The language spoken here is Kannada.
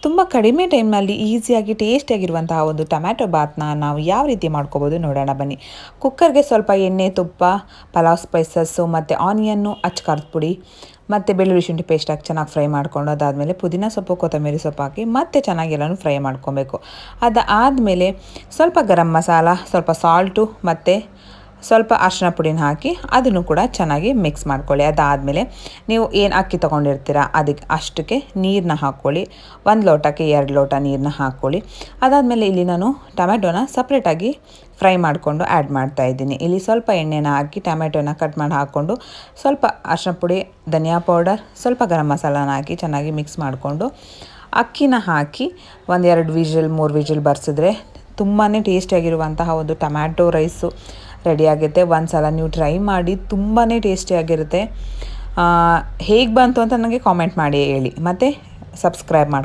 ತುಂಬ ಕಡಿಮೆ ಟೈಮ್ನಲ್ಲಿ ಈಸಿಯಾಗಿ ಟೇಸ್ಟಿಯಾಗಿರುವಂತಹ ಒಂದು ಟೊಮ್ಯಾಟೊ ಬಾತ್ನ ನಾವು ಯಾವ ರೀತಿ ಮಾಡ್ಕೋಬೋದು ನೋಡೋಣ ಬನ್ನಿ. ಕುಕ್ಕರ್ಗೆ ಸ್ವಲ್ಪ ಎಣ್ಣೆ, ತುಪ್ಪ, ಪಲಾವ್ ಸ್ಪೈಸಸ್ಸು ಮತ್ತು ಆನಿಯನ್ನು, ಖಾರದ ಪುಡಿ ಮತ್ತು ಬೆಳ್ಳುಳ್ಳಿ ಶುಂಠಿ ಪೇಸ್ಟ್ ಹಾಕಿ ಚೆನ್ನಾಗಿ ಫ್ರೈ ಮಾಡ್ಕೊಂಡು, ಅದಾದಮೇಲೆ ಪುದೀನ ಸೊಪ್ಪು, ಕೊತ್ತಂಬರಿ ಸೊಪ್ಪು ಹಾಕಿ ಮತ್ತೆ ಚೆನ್ನಾಗಿ ಎಲ್ಲನೂ ಫ್ರೈ ಮಾಡ್ಕೊಬೇಕು. ಅದಾದಮೇಲೆ ಸ್ವಲ್ಪ ಗರಂ ಮಸಾಲ, ಸ್ವಲ್ಪ ಸಾಲ್ಟು ಮತ್ತು ಸ್ವಲ್ಪ ಅರಿಶಿನ ಪುಡಿನ ಹಾಕಿ ಅದನ್ನು ಕೂಡ ಚೆನ್ನಾಗಿ ಮಿಕ್ಸ್ ಮಾಡ್ಕೊಳ್ಳಿ. ಅದಾದಮೇಲೆ ನೀವು ಏನು ಅಕ್ಕಿ ತೊಗೊಂಡಿರ್ತೀರ ಅದಕ್ಕೆ ಅಷ್ಟಕ್ಕೆ ನೀರನ್ನ ಹಾಕ್ಕೊಳ್ಳಿ. 1 ಲೋಟಕ್ಕೆ 2 ಲೋಟ ನೀರನ್ನ ಹಾಕ್ಕೊಳ್ಳಿ. ಅದಾದಮೇಲೆ ಇಲ್ಲಿ ನಾನು ಟೊಮ್ಯಾಟೋನ ಸಪ್ರೇಟಾಗಿ ಫ್ರೈ ಮಾಡಿಕೊಂಡು ಆ್ಯಡ್ ಮಾಡ್ತಾಯಿದ್ದೀನಿ. ಇಲ್ಲಿ ಸ್ವಲ್ಪ ಎಣ್ಣೆನ ಹಾಕಿ ಟೊಮ್ಯಾಟೋನ ಕಟ್ ಮಾಡಿ ಹಾಕ್ಕೊಂಡು, ಸ್ವಲ್ಪ ಅರಿಶಿನ ಪುಡಿ, ಧನಿಯಾ ಪೌಡರ್, ಸ್ವಲ್ಪ ಗರಂ ಮಸಾಲಾನ ಹಾಕಿ ಚೆನ್ನಾಗಿ ಮಿಕ್ಸ್ ಮಾಡಿಕೊಂಡು ಅಕ್ಕಿನ ಹಾಕಿ 1-2 ವಿಷಲ್ 3 ವಿಷಲ್ ಬರ್ಸಿದ್ರೆ ತುಂಬಾ ಟೇಸ್ಟಿಯಾಗಿರುವಂತಹ ಒಂದು ಟೊಮ್ಯಾಟೊ ರೈಸು ರೆಡಿಯಾಗುತ್ತೆ. ಒಂದು ಸಲ ನೀವು ಟ್ರೈ ಮಾಡಿ, ತುಂಬಾ ಟೇಸ್ಟಿಯಾಗಿರುತ್ತೆ. ಹೇಗೆ ಬಂತು ಅಂತ ನನಗೆ ಕಾಮೆಂಟ್ ಮಾಡಿ ಹೇಳಿ, ಮತ್ತು ಸಬ್ಸ್ಕ್ರೈಬ್ ಮಾಡಿ.